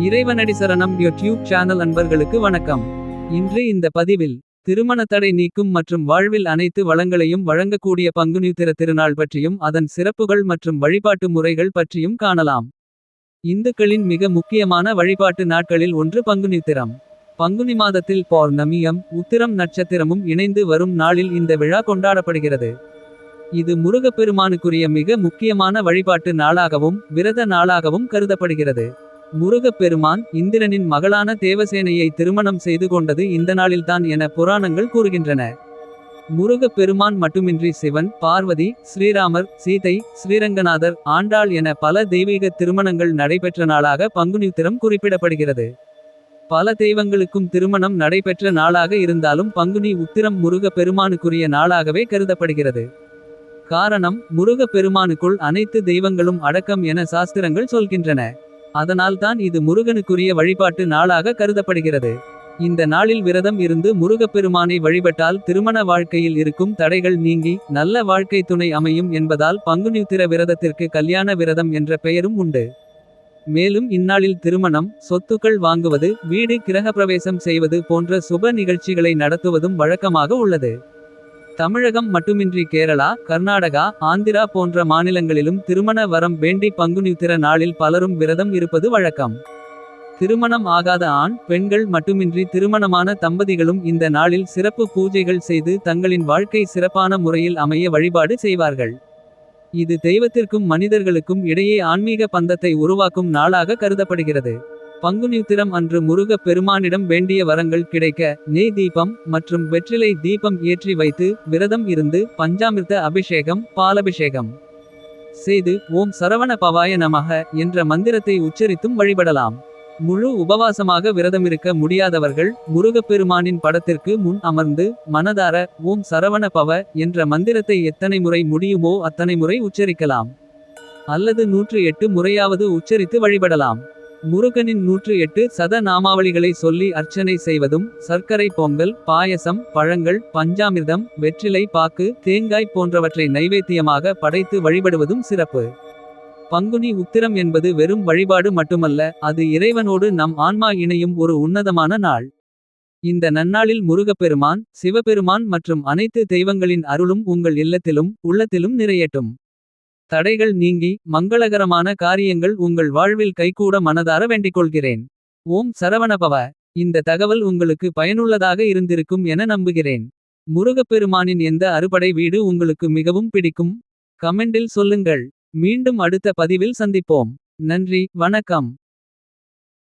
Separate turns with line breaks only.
இறைவனடி சரணம் YouTube channel அன்பர்களுக்கு வணக்கம். இன்று இந்த பதிவில் திருமண தடை நீக்கும் மற்றும் வாழ்வில் அனைத்து வளங்களையும் வழங்கக்கூடிய பங்குனி உத்திர திருநாள் பற்றியும் அதன் சிறப்புகள் மற்றும் வழிபாட்டு முறைகள் பற்றியும் காணலாம். இந்துக்களின் மிக முக்கியமான வழிபாட்டு நாட்களில் ஒன்று பங்குனி உத்திரம். பங்குனி மாதத்தில் பௌர்ணமியும் உத்திரம் நட்சத்திரமும் இணைந்து வரும் நாளில் இந்த விழா கொண்டாடப்படுகிறது. இது முருகப்பெருமானுக்குரிய மிக முக்கியமான வழிபாட்டு நாளாகவும் விரத நாளாகவும் கருதப்படுகிறது. முருகப்பெருமான் இந்திரனின் மகளான தேவசேனையை திருமணம் செய்து கொண்டது இந்த நாளில்தான் என புராணங்கள் கூறுகின்றன. முருகப்பெருமான் மட்டுமின்றி சிவன், பார்வதி, ஸ்ரீராமர், சீதை, ஸ்ரீரங்கநாதர், ஆண்டாள் என பல தெய்வீக திருமணங்கள் நடைபெற்ற நாளாக பங்குனி உத்திரம் குறிப்பிடப்படுகிறது. பல தெய்வங்களுக்கும் திருமணம் நடைபெற்ற நாளாக இருந்தாலும் பங்குனி உத்திரம் முருகப்பெருமானுக்குரிய நாளாகவே கருதப்படுகிறது. காரணம், முருகப்பெருமானுக்குள் அனைத்து தெய்வங்களும் அடக்கம் என சாஸ்திரங்கள் சொல்கின்றன. அதனால்தான் இது முருகனுக்குரிய வழிபாட்டு நாளாக கருதப்படுகிறது. இந்த நாளில் விரதம் இருந்து முருகப்பெருமானை வழிபட்டால் திருமண வாழ்க்கையில் இருக்கும் தடைகள் நீங்கி நல்ல வாழ்க்கை துணை அமையும் என்பதால் பங்குனி உத்திர விரதத்திற்கு கல்யாண விரதம் என்ற பெயரும் உண்டு. மேலும் இந்நாளில் திருமணம், சொத்துக்கள் வாங்குவது, வீடு கிரகப்பிரவேசம் செய்வது போன்ற சுப நிகழ்ச்சிகளை நடத்துவதும் வழக்கமாக உள்ளது. தமிழகம் மட்டுமின்றி கேரளா, கர்நாடகா, ஆந்திரா போன்ற மாநிலங்களிலும் திருமண வரம் வேண்டி பங்குனி உத்திர நாளில் பலரும் விரதம் இருப்பது வழக்கம். திருமணம் ஆகாத ஆண், பெண்கள் மட்டுமின்றி திருமணமான தம்பதிகளும் இந்த நாளில் சிறப்பு பூஜைகள் செய்து தங்களின் வாழ்க்கை சிறப்பான முறையில் அமைய வழிபாடு செய்வார்கள். இது தெய்வத்திற்கும் மனிதர்களுக்கும் இடையே ஆன்மீக பந்தத்தை உருவாக்கும் நாளாக கருதப்படுகிறது. பங்குனி உத்திரம் அன்று முருகப் பெருமானிடம் வேண்டிய வரங்கள் கிடைக்க நெய் தீபம் மற்றும் வெற்றிலை தீபம் ஏற்றி வைத்து விரதம் இருந்து பஞ்சாமிர்த அபிஷேகம், பாலபிஷேகம் செய்து ஓம் சரவண பவாய நமக என்ற மந்திரத்தை உச்சரித்தும் வழிபடலாம். முழு உபவாசமாக விரதமிருக்க முடியாதவர்கள் முருகப்பெருமானின் படத்திற்கு முன் அமர்ந்து மனதார ஓம் சரவண பவ என்ற மந்திரத்தை எத்தனை முறை முடியுமோ அத்தனை முறை உச்சரிக்கலாம். அல்லது 108 முறையாவது உச்சரித்து வழிபடலாம். முருகனின் 108 சத நாமாவளிகளை சொல்லி அர்ச்சனை செய்வதும் சர்க்கரை பொங்கல், பாயசம், பழங்கள், பஞ்சாமிர்தம், வெற்றிலை பாக்கு, தேங்காய் போன்றவற்றை நைவேத்தியமாக படைத்து வழிபடுவதும் சிறப்பு. பங்குனி உத்திரம் என்பது வெறும் வழிபாடு மட்டுமல்ல, அது இறைவனோடு நம் ஆன்மா இணையும் ஒரு உன்னதமான நாள். இந்த நன்னாளில் முருகப்பெருமான், சிவபெருமான் மற்றும் அனைத்து தெய்வங்களின் அருளும் உங்கள் இல்லத்திலும் உள்ளத்திலும் நிறையட்டும். தடைகள் நீங்கி மங்களகரமான காரியங்கள் உங்கள் வாழ்வில் கைகூட மனதார வேண்டிக்கொள்கிறேன். ஓம் சரவணபவ. இந்த தகவல் உங்களுக்கு பயனுள்ளதாக இருந்திருக்கும் என நம்புகிறேன். முருகப்பெருமானின் எந்த அறுபடை வீடு உங்களுக்கு மிகவும் பிடிக்கும்? கமெண்டில் சொல்லுங்கள். மீண்டும் அடுத்த பதிவில் சந்திப்போம். நன்றி, வணக்கம்.